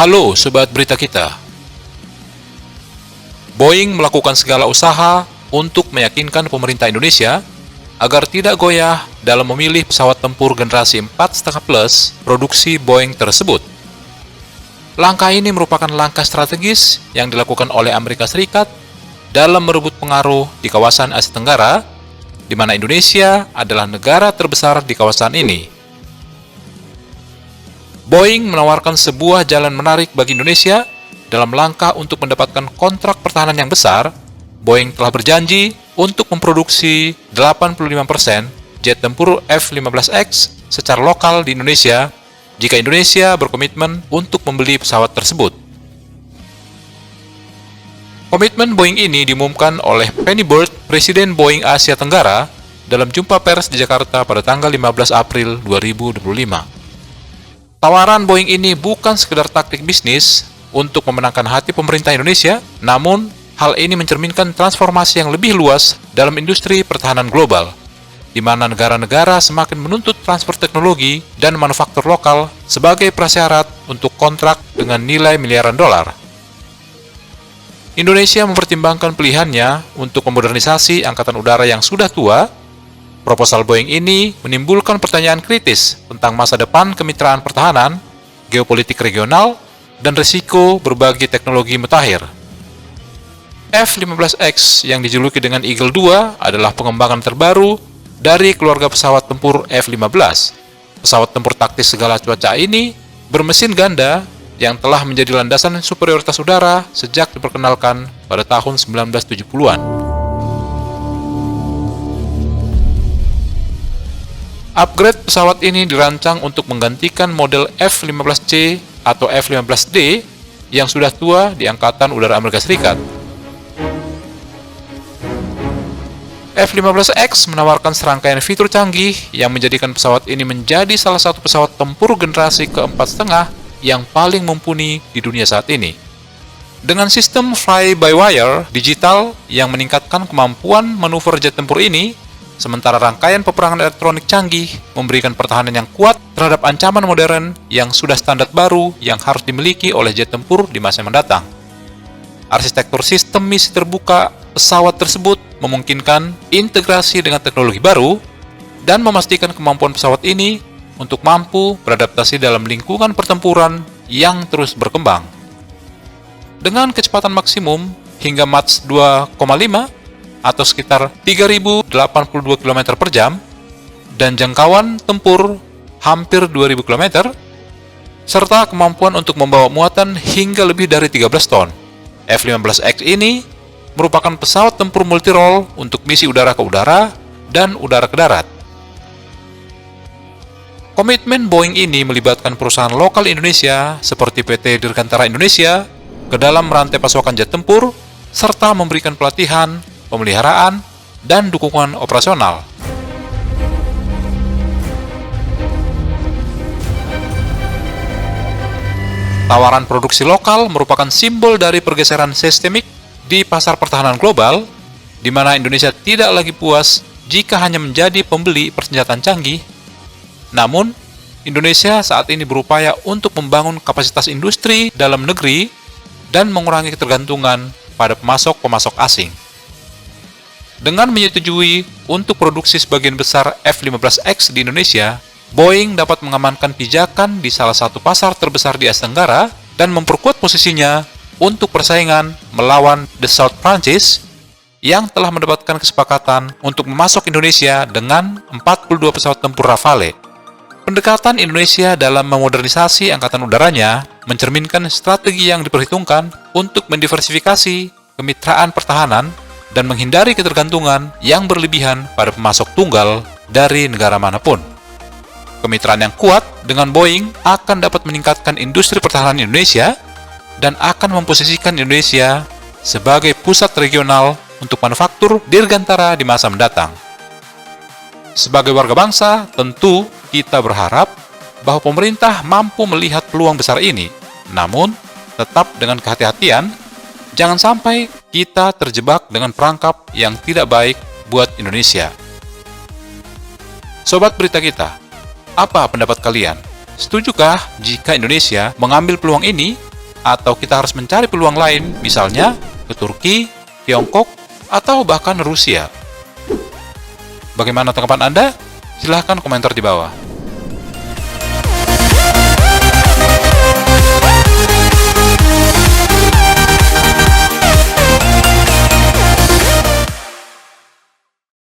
Halo Sobat Berita kita. Boeing melakukan segala usaha untuk meyakinkan pemerintah Indonesia agar tidak goyah dalam memilih pesawat tempur generasi 4,5 plus produksi Boeing tersebut. Langkah ini merupakan langkah strategis yang dilakukan oleh Amerika Serikat dalam merebut pengaruh di kawasan Asia Tenggara, di mana Indonesia adalah negara terbesar di kawasan ini. Boeing menawarkan sebuah jalan menarik bagi Indonesia dalam langkah untuk mendapatkan kontrak pertahanan yang besar. Boeing telah berjanji untuk memproduksi 85% jet tempur F-15X secara lokal di Indonesia jika Indonesia berkomitmen untuk membeli pesawat tersebut. Komitmen Boeing ini diumumkan oleh Penny Bird, Presiden Boeing Asia Tenggara, dalam jumpa pers di Jakarta pada tanggal 15 April 2025. Tawaran Boeing ini bukan sekedar taktik bisnis untuk memenangkan hati pemerintah Indonesia, namun hal ini mencerminkan transformasi yang lebih luas dalam industri pertahanan global, di mana negara-negara semakin menuntut transfer teknologi dan manufaktur lokal sebagai prasyarat untuk kontrak dengan nilai miliaran dolar. Indonesia mempertimbangkan pilihannya untuk memodernisasi angkatan udara yang sudah tua. Proposal Boeing ini menimbulkan pertanyaan kritis tentang masa depan kemitraan pertahanan, geopolitik regional, dan risiko berbagi teknologi mutakhir. F-15X yang dijuluki dengan Eagle II adalah pengembangan terbaru dari keluarga pesawat tempur F-15. Pesawat tempur taktis segala cuaca ini bermesin ganda yang telah menjadi landasan superioritas udara sejak diperkenalkan pada tahun 1970-an. Upgrade pesawat ini dirancang untuk menggantikan model F-15C atau F-15D yang sudah tua di Angkatan Udara Amerika Serikat. F-15X menawarkan serangkaian fitur canggih yang menjadikan pesawat ini menjadi salah satu pesawat tempur generasi ke-4,5 yang paling mumpuni di dunia saat ini. Dengan sistem fly-by-wire digital yang meningkatkan kemampuan manuver jet tempur ini, sementara rangkaian peperangan elektronik canggih memberikan pertahanan yang kuat terhadap ancaman modern yang sudah standar baru yang harus dimiliki oleh jet tempur di masa mendatang. Arsitektur sistem misi terbuka pesawat tersebut memungkinkan integrasi dengan teknologi baru dan memastikan kemampuan pesawat ini untuk mampu beradaptasi dalam lingkungan pertempuran yang terus berkembang. Dengan kecepatan maksimum hingga Mach 2,5 atau sekitar 3.082 km per jam, dan jangkauan tempur hampir 2.000 km, serta kemampuan untuk membawa muatan hingga lebih dari 13 ton. F-15X ini merupakan pesawat tempur multirole untuk misi udara ke udara dan udara ke darat. Komitmen Boeing ini melibatkan perusahaan lokal Indonesia seperti PT Dirgantara Indonesia ke dalam rantai pasokan jet tempur, serta memberikan pelatihan, pemeliharaan, dan dukungan operasional. Tawaran produksi lokal merupakan simbol dari pergeseran sistemik di pasar pertahanan global, di mana Indonesia tidak lagi puas jika hanya menjadi pembeli persenjataan canggih. Namun, Indonesia saat ini berupaya untuk membangun kapasitas industri dalam negeri dan mengurangi ketergantungan pada pemasok-pemasok asing. Dengan menyetujui untuk produksi sebagian besar F-15X di Indonesia, Boeing dapat mengamankan pijakan di salah satu pasar terbesar di Asia Tenggara dan memperkuat posisinya untuk persaingan melawan Dassault Prancis yang telah mendapatkan kesepakatan untuk memasok Indonesia dengan 42 pesawat tempur Rafale. Pendekatan Indonesia dalam memodernisasi angkatan udaranya mencerminkan strategi yang diperhitungkan untuk mendiversifikasi kemitraan pertahanan dan menghindari ketergantungan yang berlebihan pada pemasok tunggal dari negara manapun. Kemitraan yang kuat dengan Boeing akan dapat meningkatkan industri pertahanan Indonesia dan akan memposisikan Indonesia sebagai pusat regional untuk manufaktur dirgantara di masa mendatang. Sebagai warga bangsa, tentu kita berharap bahwa pemerintah mampu melihat peluang besar ini, namun tetap dengan kehati-hatian. Jangan sampai kita terjebak dengan perangkap yang tidak baik buat Indonesia. Sobat Berita kita, apa pendapat kalian? Setujukah jika Indonesia mengambil peluang ini atau kita harus mencari peluang lain, misalnya ke Turki, Tiongkok, atau bahkan Rusia? Bagaimana tanggapan Anda? Silahkan komentar di bawah.